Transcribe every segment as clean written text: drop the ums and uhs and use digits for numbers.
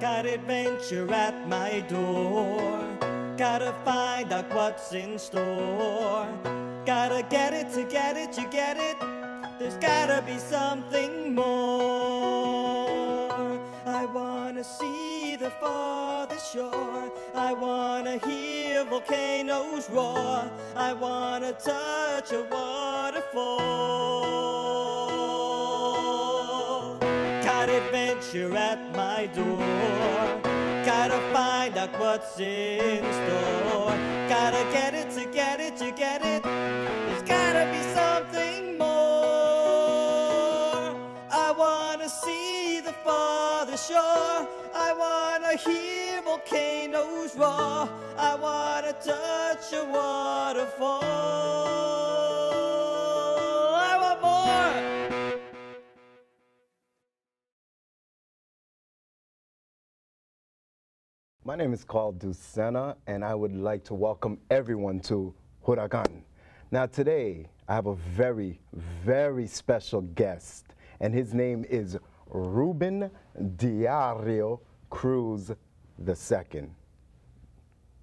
Got adventure at my door. Gotta find out what's in store. Gotta get it to get it, you get it. There's gotta be something more. I wanna see the farthest shore. I wanna hear volcanoes roar. I wanna touch a waterfall. Got adventure at my door. Gotta find out what's in store. Gotta get it to get it, you get it. There's gotta be something more. I wanna see the farthest shore. I wanna hear volcanoes roar. I wanna touch a waterfall. I want more. My name is called Ducena, and I would like to welcome everyone to Huracan. Now today, I have a very, very special guest, and his name is Ruben Dario Cruz II.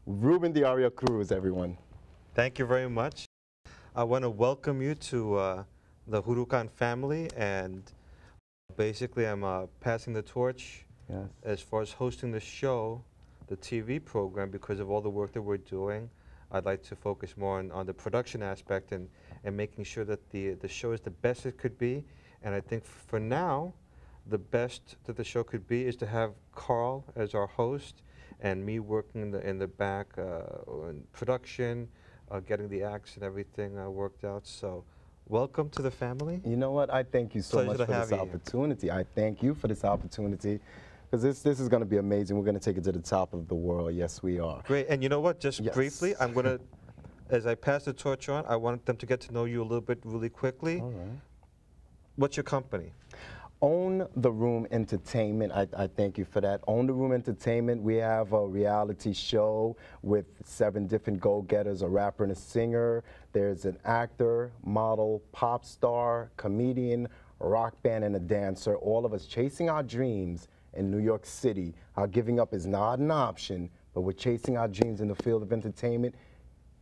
Ruben Dario Cruz, everyone. Thank you very much. I want to welcome you to the Huracan family, and basically I'm passing the torch as far as hosting the show, the TV program, because of all the work that we're doing. I'd like to focus more on the production aspect and making sure that the show is the best it could be. And I think for now, the best that the show could be is to have Carl as our host and me working in the back in production, getting the acts and everything worked out. So welcome to the family. You know what? I thank you so much for this opportunity. I thank you for this opportunity. Because this is going to be amazing. We're going to take it to the top of the world. Yes, we are. Great. And you know what? Just briefly, I'm going to, as I pass the torch on, I want them to get to know you a little bit really quickly. All right. What's your company? Own the Room Entertainment. I thank you for that. Own the Room Entertainment. We have a reality show with 7 different go-getters, a rapper and a singer. There's an actor, model, pop star, comedian, rock band, and a dancer. All of us chasing our dreams in New York City. Our giving up is not an option, but we're chasing our dreams in the field of entertainment,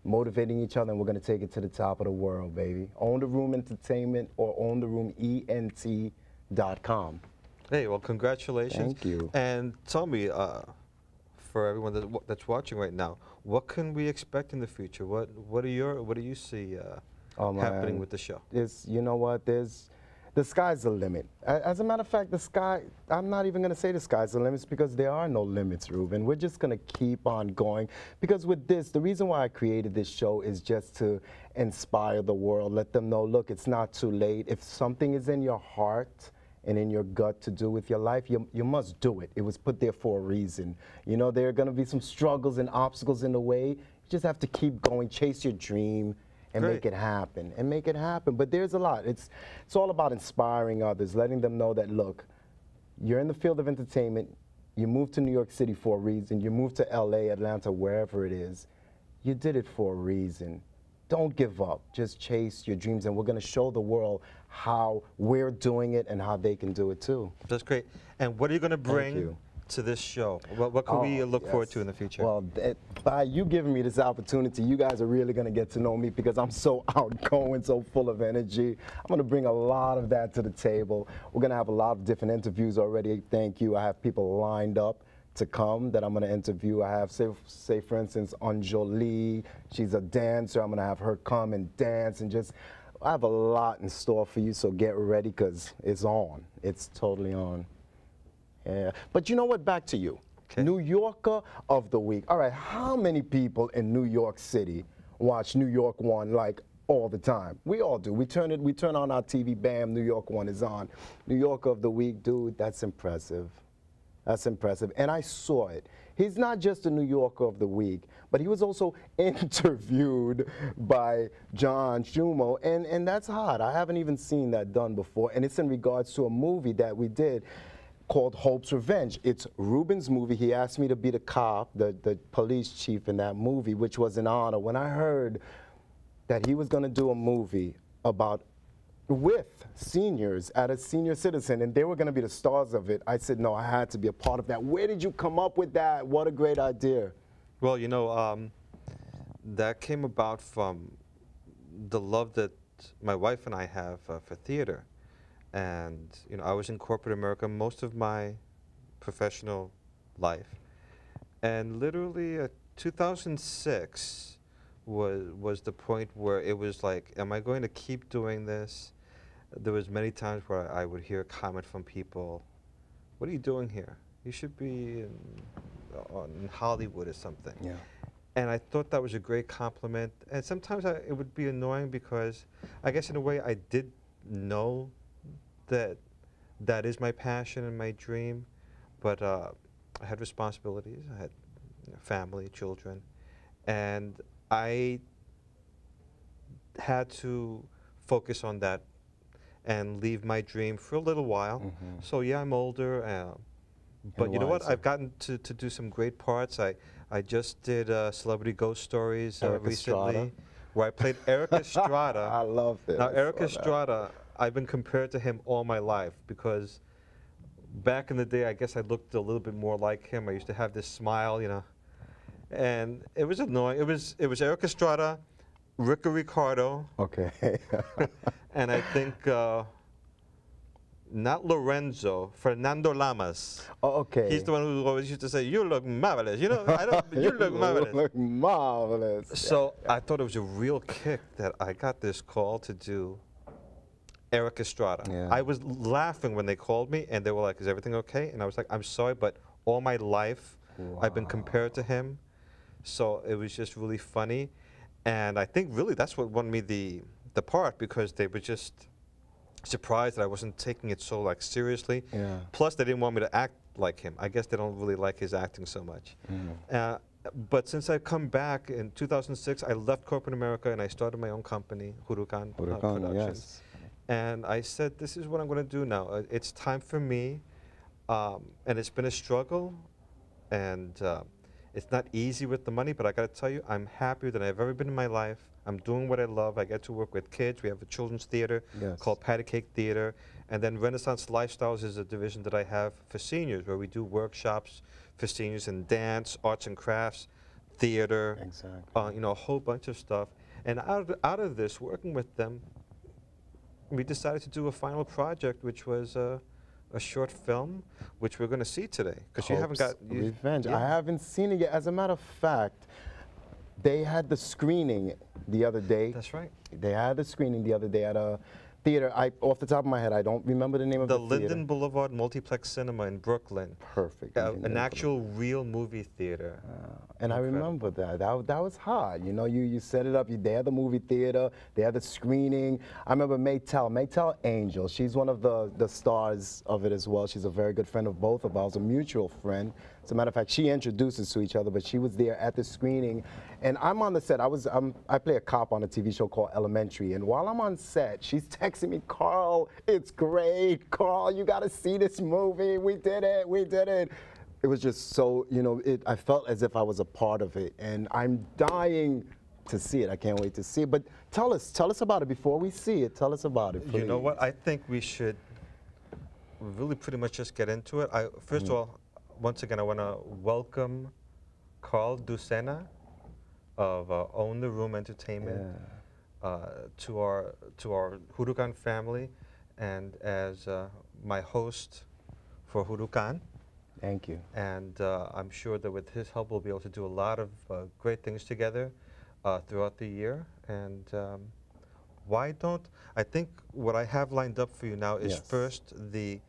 motivating each other, and we're going to take it to the top of the world, baby. Own the Room Entertainment or OwnTheRoomENT.com. Hey, well, congratulations. Thank you. And tell me, for everyone that's watching right now, what can we expect in the future? What do you see happening with the show? You know what? The sky's the limit. As a matter of fact, I'm not even going to say the sky's the limit because there are no limits, Ruben. We're just going to keep on going. Because with this, the reason why I created this show is just to inspire the world, let them know, look, it's not too late. If something is in your heart and in your gut to do with your life, you must do it. It was put there for a reason. You know, there are going to be some struggles and obstacles in the way. You just have to keep going, chase your dream, and make it happen, But there's a lot. It's all about inspiring others, letting them know that, look, you're in the field of entertainment, you moved to New York City for a reason, you moved to LA, Atlanta, wherever it is, you did it for a reason. Don't give up, just chase your dreams, and we're gonna show the world how we're doing it and how they can do it too. That's great. And what are you gonna bring to this show? What can we look forward to in the future? Well, by you giving me this opportunity, you guys are really going to get to know me because I'm so outgoing, so full of energy. I'm going to bring a lot of that to the table. We're going to have a lot of different interviews already. Thank you. I have people lined up to come that I'm going to interview. I have, say for instance, Anjali. She's a dancer. I'm going to have her come and dance and just, I have a lot in store for you, so get ready because it's on. It's totally on. Yeah. But you know what? Back to you. Okay. New Yorker of the Week. All right, how many people in New York City watch New York 1 like all the time? We all do. We turn on our TV, bam, New York 1 is on. New Yorker of the Week, dude, that's impressive. That's impressive. And I saw it. He's not just a New Yorker of the Week, but he was also interviewed by John Schumo, and that's hard. I haven't even seen that done before, and it's in regards to a movie that we did called Hope's Revenge. It's Ruben's movie. He asked me to be the cop, the police chief in that movie, which was an honor. When I heard that he was going to do a movie about with seniors at a senior citizen, and they were going to be the stars of it. I said, no, I had to be a part of that. Where did you come up with that? What a great idea. Well, you know, that came about from the love that my wife and I have for theater. And, you know, I was in corporate America most of my professional life. And literally 2006 was the point where it was like, am I going to keep doing this? There was many times where I would hear a comment from people, what are you doing here? You should be in Hollywood or something. Yeah. And I thought that was a great compliment. And sometimes it would be annoying because I guess in a way I did know that that is my passion and my dream. But I had responsibilities. I had family, children. And I had to focus on that and leave my dream for a little while. Mm-hmm. So yeah, I'm older. But you know what? I've gotten to do some great parts. I just did Celebrity Ghost Stories recently, Estrada. where I played Eric Estrada. I love it. Now, Eric Estrada, I've been compared to him all my life because back in the day, I guess I looked a little bit more like him. I used to have this smile, you know, and it was annoying. It was Eric Estrada, Rico Ricardo, Okay. and I think not Lorenzo, Fernando Lamas. Oh, okay. He's the one who always used to say, "You look marvelous." You know, you look marvelous. You look marvelous. So I thought it was a real kick that I got this call to do Eric Estrada. Yeah. I was laughing when they called me, and they were like, "Is everything okay?" And I was like, "I'm sorry, but all my life I've been compared to him." So it was just really funny, and I think really that's what won me the part because they were just surprised that I wasn't taking it so like seriously. Yeah. Plus, they didn't want me to act like him. I guess they don't really like his acting so much. But since I've come back in 2006, I left corporate America and I started my own company, Hurukan Productions. Yes. And I said, this is what I'm going to do now. It's time for me. And it's been a struggle. And it's not easy with the money, but I got to tell you, I'm happier than I've ever been in my life. I'm doing what I love. I get to work with kids. We have a children's theater called Patty Cake Theater. And then Renaissance Lifestyles is a division that I have for seniors where we do workshops for seniors in dance, arts and crafts, theater, you know, a whole bunch of stuff. And out of this, working with them, we decided to do a final project, which was a short film, which we're going to see today. Because you haven't got... Revenge. Yeah. I haven't seen it yet. As a matter of fact, they had the screening the other day. That's right. They had the screening the other day at a theater. Off the top of my head, I don't remember the name of the theater. The Linden Boulevard Multiplex Cinema in Brooklyn. Perfect. An actual real movie theater. And I remember that. That was hard. You know, you set it up. They had the movie theater. They had the screening. I remember Maytel Angel. She's one of the stars of it as well. She's a very good friend of both of ours, a mutual friend. As a matter of fact, she introduced us to each other, but she was there at the screening. And I'm on the set. I play a cop on a TV show called Elementary. And while I'm on set, she's texting me, Carl, it's great. Carl, you got to see this movie. We did it. We did it. It was just so, you know, I felt as if I was a part of it. And I'm dying to see it. I can't wait to see it. But tell us about it before we see it. Tell us about it, please. You know what? I think we should really pretty much just get into it. First of all, once again, I want to welcome Carl Ducena of Own the Room Entertainment to our Hurukan family, and as my host for Hurukan. Thank you. And I'm sure that with his help, we'll be able to do a lot of great things together throughout the year. And I think what I have lined up for you now is first the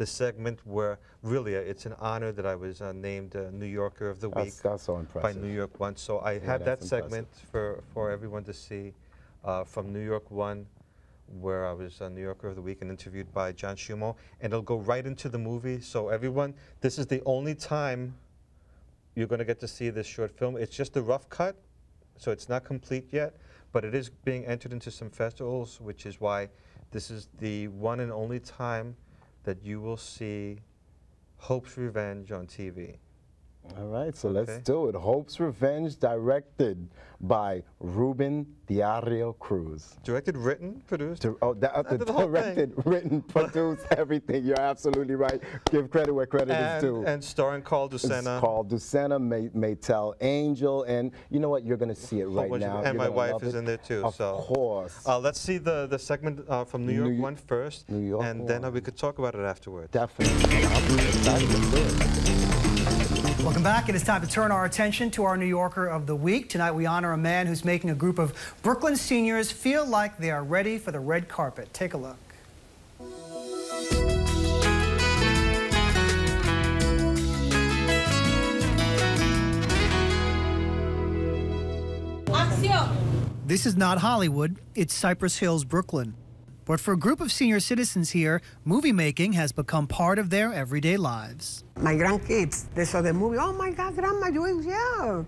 segment where really it's an honor that I was named New Yorker of the Week that's so impressive. by New York One. So I have that segment for everyone to see from New York One, where I was New Yorker of the Week and interviewed by John Schumo, and it'll go right into the movie. So everyone, this is the only time you're going to get to see this short film. It's just a rough cut, so it's not complete yet, but it is being entered into some festivals, which is why this is the one and only time that you will see Hope's Revenge on TV. All right, so let's do it. Hope's Revenge, directed by Ruben Dario Cruz. Directed, written, produced? Directed, written, produced, everything. You're absolutely right. Give credit where credit is due. And starring Carl Ducena. It's called Ducena, Maytel Angel, and you know what? You're going to see it right now. And my wife is in there too. Of course. Let's see the segment from New York one first, New York and then we could talk about it afterwards. Definitely. I'm excited to do it. Welcome back. It is time to turn our attention to our New Yorker of the Week. Tonight we honor a man who's making a group of Brooklyn seniors feel like they are ready for the red carpet. Take a look. This is not Hollywood, it's Cypress Hills, Brooklyn. But for a group of senior citizens here, movie making has become part of their everyday lives. My grandkids, they saw the movie. Oh my God, Grandma, yeah.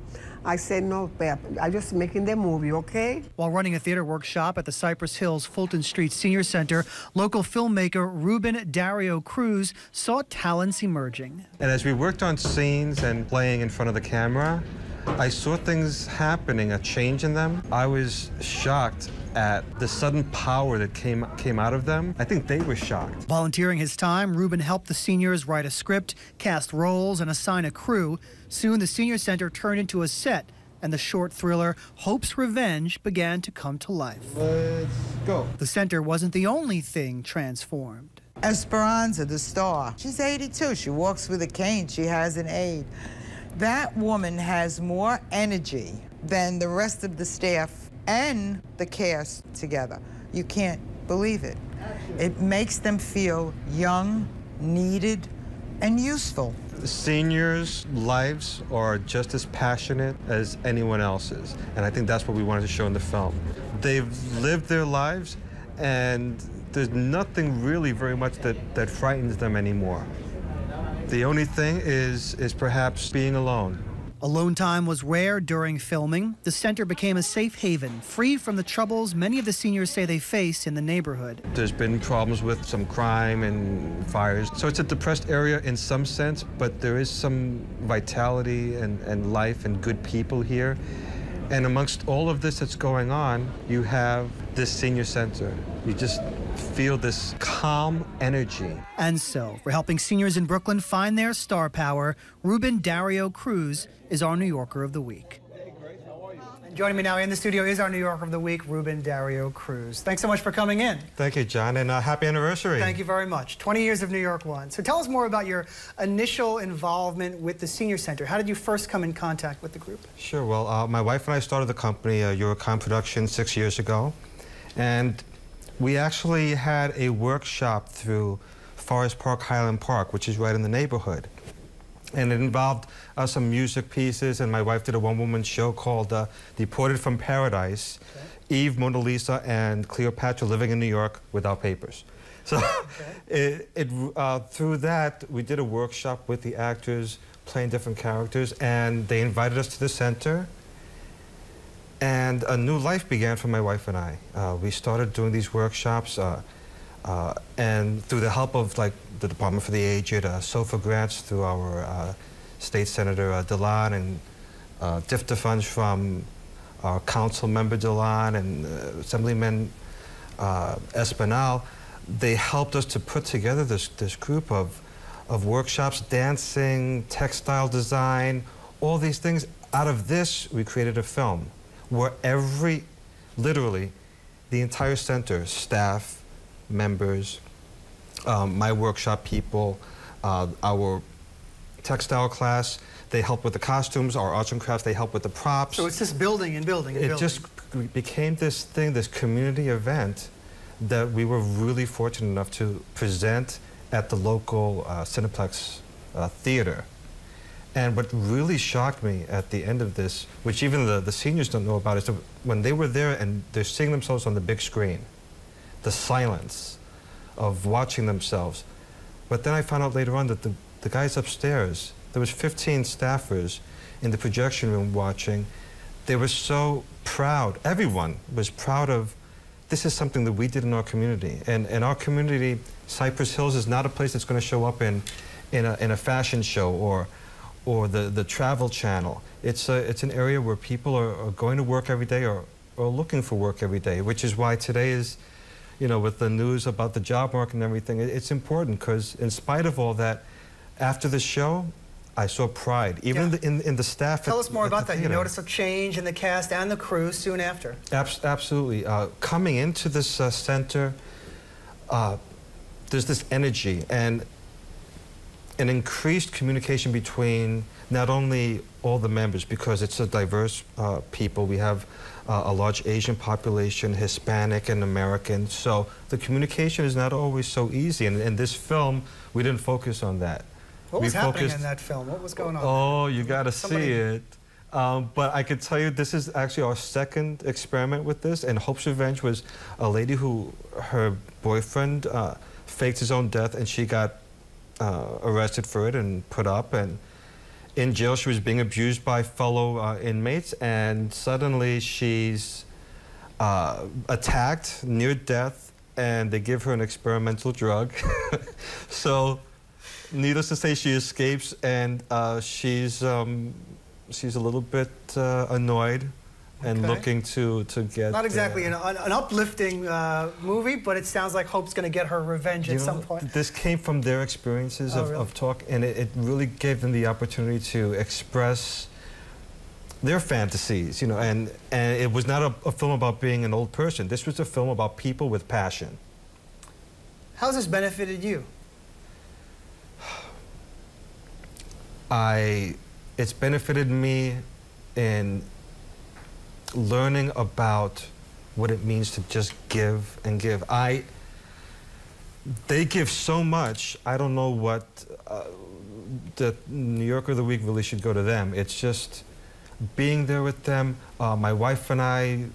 I said, no, Pep, I'm just making the movie, okay? While running a theater workshop at the Cypress Hills Fulton Street Senior Center, local filmmaker Ruben Dario Cruz saw talents emerging. And as we worked on scenes and playing in front of the camera, I saw things happening, a change in them. I was shocked at the sudden power that came out of them. I think they were shocked. Volunteering his time, Ruben helped the seniors write a script, cast roles, and assign a crew. Soon the senior center turned into a set, and the short thriller Hope's Revenge began to come to life. Let's go. The center wasn't the only thing transformed. Esperanza, the star, she's 82. She walks with a cane. She has an aide. That woman has more energy than the rest of the staff and the cast together. You can't believe it. It makes them feel young, needed, and useful. The seniors' lives are just as passionate as anyone else's, and I think that's what we wanted to show in the film. They've lived their lives, and there's nothing really very much that frightens them anymore. The only thing is perhaps being alone. Alone time was rare during filming. The center became a safe haven, free from the troubles many of the seniors say they face in the neighborhood. There's been problems with some crime and fires. So it's a depressed area in some sense, but there is some vitality and life and good people here. And amongst all of this that's going on, you have this senior center. You just feel this calm energy. And so, for helping seniors in Brooklyn find their star power, Ruben Dario Cruz is our New Yorker of the Week. And joining me now in the studio is our New Yorker of the Week, Ruben Dario Cruz. Thanks so much for coming in. Thank you, John, and happy anniversary. Thank you very much. 20 years of New York One. So tell us more about your initial involvement with the Senior Center. How did you first come in contact with the group? Sure. Well, my wife and I started the company, Eurocom Productions, 6 years ago. And we actually had a workshop through Forest Park, Highland Park, which is right in the neighborhood. And it involved some music pieces, and my wife did a one-woman show called Deported from Paradise, Eve, Mona Lisa, and Cleopatra living in New York without papers. So through that, we did a workshop with the actors playing different characters, and they invited us to the center. And a new life began for my wife and I. We started doing these workshops, and through the help of the Department for the Aged, SOFA grants through our State Senator Delan, and DIFTA funds from our council member Delan and Assemblyman Espinal, they helped us to put together this group of workshops, dancing, textile design, all these things. Out of this, we created a film where literally, the entire center, staff, members, my workshop people, our textile class, they help with the costumes, our arts and crafts, they help with the props. So it's just building and building and building. It just became this thing, this community event that we were really fortunate enough to present at the local Cineplex theater. And what really shocked me at the end of this, which even the seniors don't know about, is that when they were there and they're seeing themselves on the big screen, the silence of watching themselves. But then I found out later on that the guys upstairs, there was 15 staffers in the projection room watching. They were so proud. Everyone was proud of, this is something that we did in our community. And in our community, Cypress Hills is not a place that's going to show up in a fashion show or the Travel Channel. It's an area where people are going to work every day or looking for work every day, which is why today is, you know, with the news about the job market and everything, it's important because in spite of all that, after the show, I saw pride, even in the staff. Tell us more about that. You theater. noticed a change in the cast and the crew soon after. Absolutely. Coming into this center, there's this energy and an increased communication between not only all the members, because it's a diverse people. We have a large Asian population, Hispanic and American, so the communication is not always so easy. And in this film, we didn't focus on that. What was happening in that film? What was going on? Oh, you got to see it. But I could tell you this is actually our second experiment with this, and Hope's Revenge was a lady who, her boyfriend faked his own death, and she got arrested for it and put up, and in jail she was being abused by fellow inmates, and suddenly she's attacked near death, and they give her an experimental drug. So needless to say, she escapes, and she's a little bit annoyed and looking to get... Not exactly an uplifting movie, but it sounds like Hope's going to get her revenge at some point. This came from their experiences of talk, and it really gave them the opportunity to express their fantasies, you know, and it was not a film about being an old person. This was a film about people with passion. How's this benefited you? It's benefited me in learning about what it means to just give and give. They give so much. I don't know what the New Yorker of the Week really should go to them. It's just being there with them. My wife and I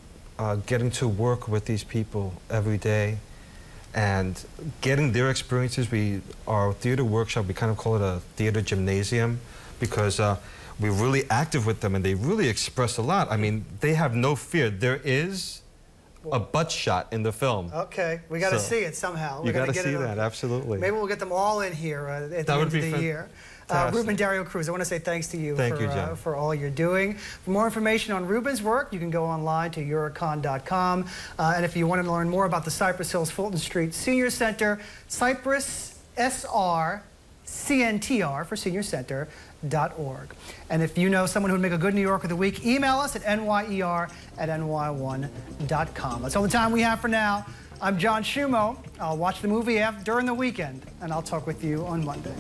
getting to work with these people every day and getting their experiences. Our theater workshop, we kind of call it a theater gymnasium because we're really active with them and they really express a lot. I mean, they have no fear. There is a butt shot in the film. Okay, we got to see it somehow. You got to see that, absolutely. Maybe we'll get them all in here at the end of the year. Ruben Dario Cruz, I want to say thanks to you for all you're doing. For more information on Ruben's work, you can go online to Eurocon.com. And if you want to learn more about the Cypress Hills Fulton Street Senior Center, Cypress SR CNTR for Senior Center.org. And if you know someone who would make a good New Yorker of the Week, email us at nyer@ny1.com. That's all the time we have for now. I'm John Schumo. I'll watch the movie during the weekend, and I'll talk with you on Monday.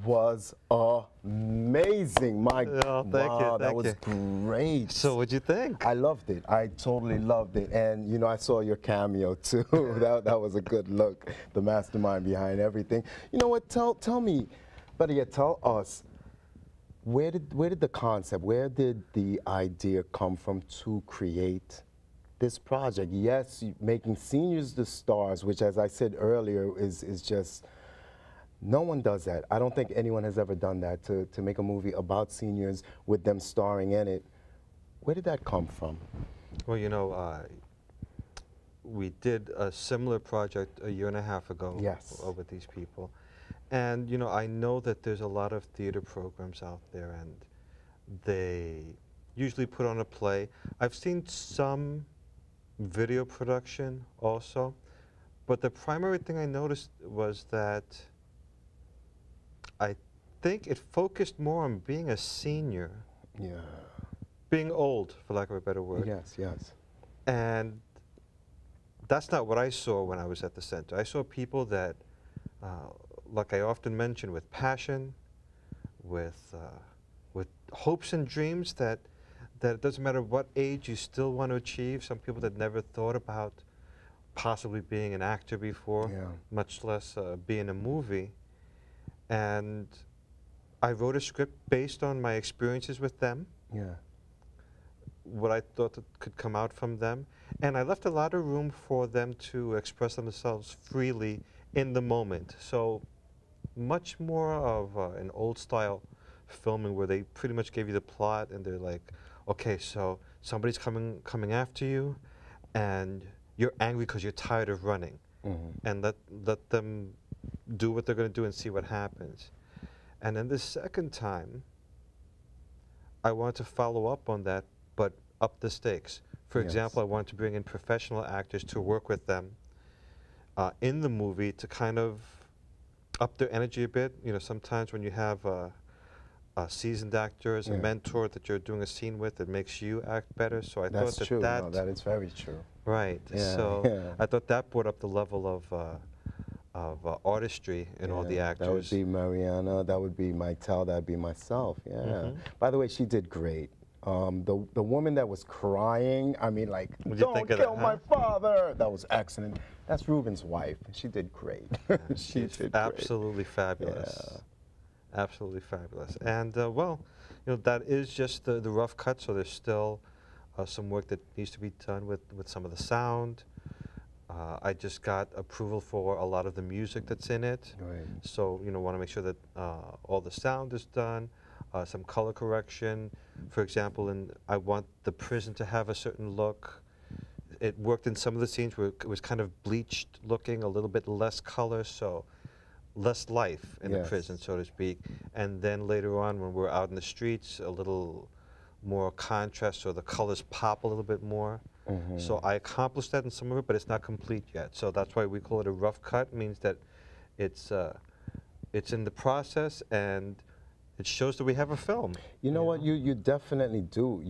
Was amazing. My God, that was great. So what'd you think? I loved it. I totally loved it. And you know, I saw your cameo too. that was a good look. The mastermind behind everything. You know what? Tell me, better yet, tell us. Where did the concept? Where did the idea come from to create this project? Yes, making seniors the stars, which, as I said earlier, is just. No one does that. I don't think anyone has ever done that, to make a movie about seniors with them starring in it. Where did that come from? Well, you know, we did a similar project a year and a half ago with these people. And, you know, I know that there's a lot of theater programs out there, and they usually put on a play. I've seen some video production also, but the primary thing I noticed was that I think it focused more on being a senior. Yeah. Being old, for lack of a better word. Yes, yes. And that's not what I saw when I was at the center. I saw people that, like I often mention, with passion, with hopes and dreams that it doesn't matter what age you still want to achieve. Some people that never thought about possibly being an actor before, much less be in a movie. And I wrote a script based on my experiences with them, what I thought that could come out from them, and I left a lot of room for them to express themselves freely in the moment. So much more of an old-style filming where they pretty much gave you the plot and they're like, okay, so somebody's coming after you, and you're angry because you're tired of running, and let them do what they're going to do and see what happens. And then the second time, I wanted to follow up on that, but up the stakes. For example, I wanted to bring in professional actors to work with them in the movie to kind of up their energy a bit. You know, sometimes when you have a seasoned actor as a mentor that you're doing a scene with, it makes you act better. So I thought true. No, that is very true. Right. Yeah, so I thought that brought up the level of artistry in all the actors. That would be Mariana. That would be Maitel. That would be myself. Yeah. By the way, she did great. The woman that was crying, I mean, like, don't kill my father. That was excellent. That's Ruben's wife. She did great. She did absolutely great. Fabulous. Yeah. Absolutely fabulous. And well, you know, that is just the rough cut. So there's still some work that needs to be done with some of the sound. I just got approval for a lot of the music that's in it. Right. So, you know, want to make sure that all the sound is done, some color correction. For example, I want the prison to have a certain look. It worked in some of the scenes where it was kind of bleached looking, a little bit less color, so less life in the prison, so to speak. And then later on, when we're out in the streets, a little more contrast, so the colors pop a little bit more. So I accomplished that in some of it, but it's not complete yet. So that's why we call it a rough cut. It means that it's in the process, and it shows that we have a film. You know what? You definitely do.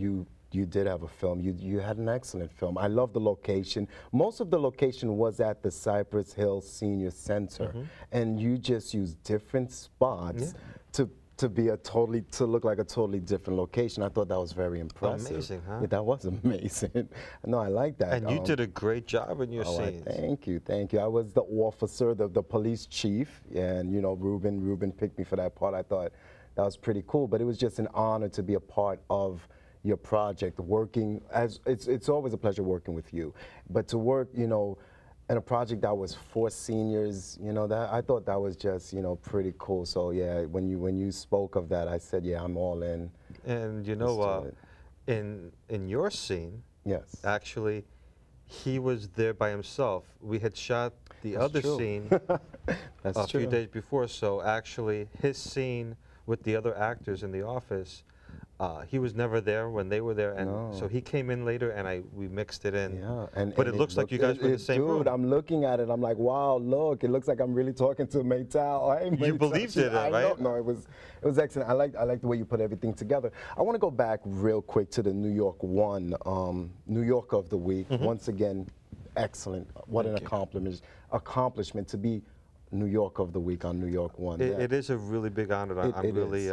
You did have a film. You had an excellent film. I love the location. Most of the location was at the Cypress Hill Senior Center, and you just used different spots to look like a totally different location. I thought that was very impressive. Amazing, huh? Yeah, that was amazing. No, I like that. And you did a great job in your scenes. Thank you, thank you. I was the officer, the police chief, and you know, Ruben picked me for that part. I thought that was pretty cool, but it was just an honor to be a part of your project, working as it's always a pleasure working with you, but to work, you know, in a project that was for seniors, you know, that I thought that was just, you know, pretty cool. So yeah, when you spoke of that, I said, yeah, I'm all in. And you know, in your scene, actually, he was there by himself. We had shot the other scene a few days before, so actually his scene with the other actors in the office, he was never there when they were there, and so he came in later, and we mixed it in. Yeah, but it looks like you guys were in the same room. Dude, I'm looking at it. I'm like, wow, look! It looks like I'm really talking to Maitel. Hey, you believed it, right? No, it was excellent. I like the way you put everything together. I want to go back real quick to the New York One, New York of the Week. Once again, excellent. What an accomplishment to be New York of the Week on New York One. It is a really big honor. I'm really.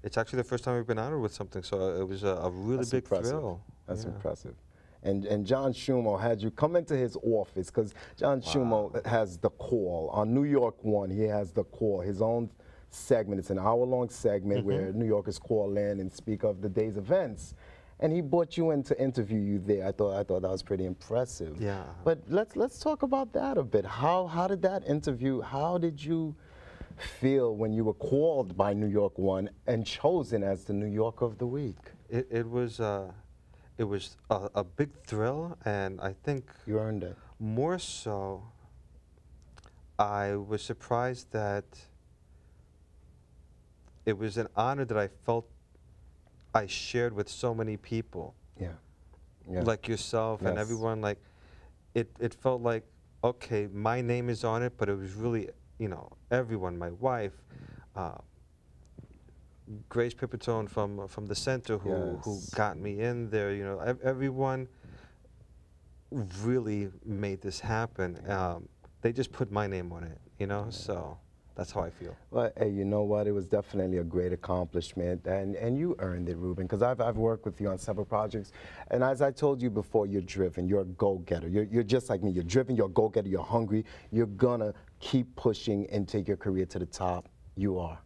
It's actually the first time we've been honored with something, so it was a really big thrill. That's impressive. And John Schumo had you come into his office, because John Schumo has the call. On New York One, he has the call, his own segment. It's an hour-long segment where New Yorkers call in and speak of the day's events. And he brought you in to interview you there. I thought that was pretty impressive. Yeah. But let's talk about that a bit. How did that interview, how did you feel when you were called by New York One and chosen as the New York of the Week? It was a big thrill, and I think you earned it. More so, I was surprised that it was an honor that I felt I shared with so many people. Yeah. Like yourself and everyone. Like it felt like, okay, my name is on it, but it was really, you know, everyone, my wife, Grace Pipitone from the center who got me in there, you know, everyone really made this happen. They just put my name on it, you know, so that's how I feel. Well, hey, you know what? It was definitely a great accomplishment, and you earned it, Ruben, because I've worked with you on several projects, and as I told you before, you're driven, you're a go-getter. You're just like me. You're driven, you're a go-getter, you're hungry. You're gonna keep pushing and take your career to the top. You are.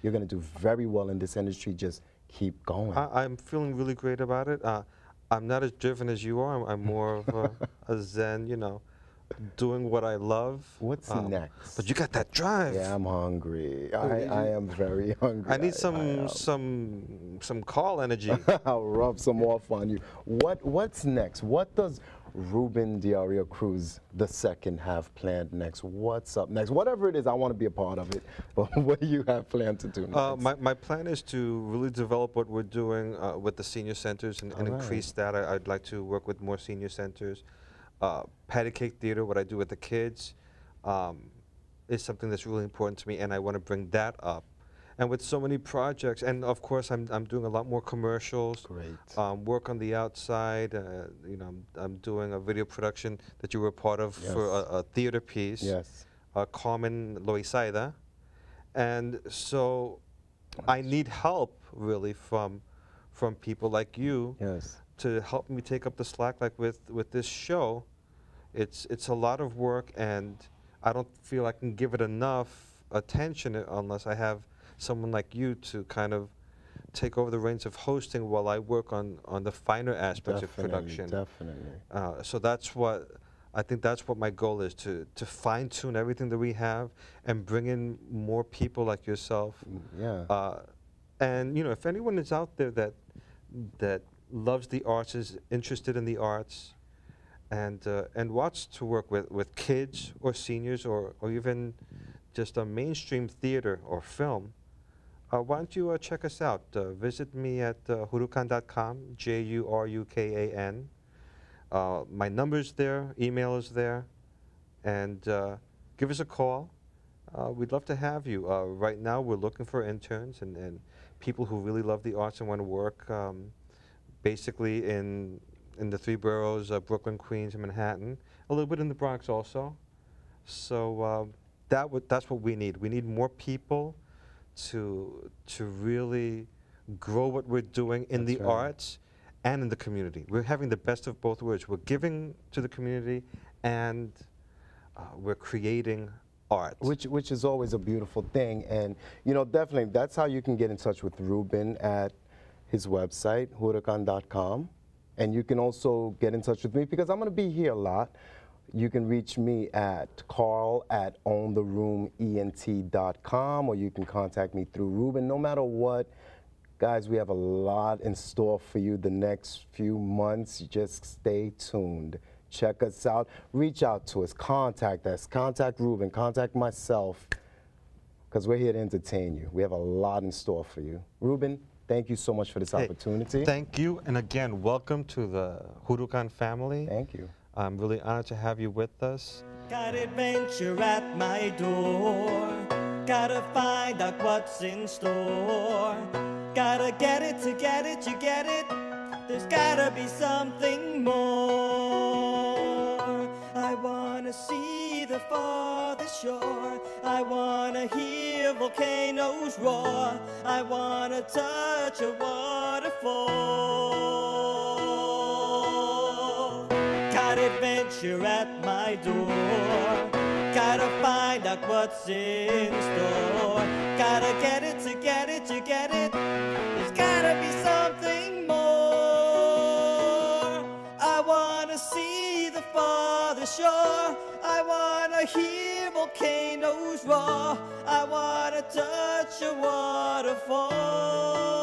You're gonna do very well in this industry. Just keep going. I'm feeling really great about it. I'm not as driven as you are. I'm more of a zen, you know, doing what I love. What's next? But you got that drive. Yeah, I'm hungry. I am very hungry. I need some call energy. I'll rub some off on you. What's next? What does Ruben Dario Cruz II have planned next? What's up next? Whatever it is, I want to be a part of it. But what do you have planned to do next? My plan is to really develop what we're doing with the senior centers and increase that. I'd like to work with more senior centers. Patty cake theater, what I do with the kids, is something that's really important to me, and I want to bring that up. And with so many projects, and of course I'm doing a lot more commercials. Great. Work on the outside. You know, I'm doing a video production that you were part of for a theater piece. Yes. Carmen Loisaida. And so I need help really from people like you to help me take up the slack. Like with this show, it's a lot of work, and I don't feel I can give it enough attention unless I have someone like you to kind of take over the reins of hosting while I work on the finer aspects of production. Definitely. So that's what I think. That's what my goal is, to fine tune everything that we have and bring in more people like yourself. Yeah. And you know, if anyone is out there that loves the arts, is interested in the arts, and wants to work with kids or seniors or even just a mainstream theater or film, why don't you check us out? Visit me at jurukan.com, Jurukan. My number's there, email is there, and give us a call. We'd love to have you. Right now we're looking for interns and people who really love the arts and want to work basically in the three boroughs, Brooklyn, Queens, and Manhattan, a little bit in the Bronx also. So that's what we need. We need more people to really grow what we're doing in the arts and in the community. We're having the best of both worlds. We're giving to the community, and we're creating art. Which is always a beautiful thing. And you know, definitely that's how you can get in touch with Ruben at his website, jurukan.com. And you can also get in touch with me because I'm going to be here a lot. You can reach me at carl@owntherooment.com, or you can contact me through Ruben. No matter what, guys, we have a lot in store for you the next few months. Just stay tuned. Check us out. Reach out to us. Contact us. Contact Ruben. Contact myself, because we're here to entertain you. We have a lot in store for you. Ruben, thank you so much for this opportunity. Thank you. And again, welcome to the Jurukan family. Thank you. I'm really honored to have you with us. Got adventure at my door. Gotta find out what's in store. Gotta get it to get it, you get it. There's gotta be something more. I wanna see the farthest shore. I wanna hear volcanoes roar. I wanna touch a waterfall. Got adventure at my door. Gotta find out what's in store. Gotta get it to get it, you get it. There's gotta be something more. I wanna see the farthest shore. I wanna hear volcanoes roar. I wanna touch a waterfall.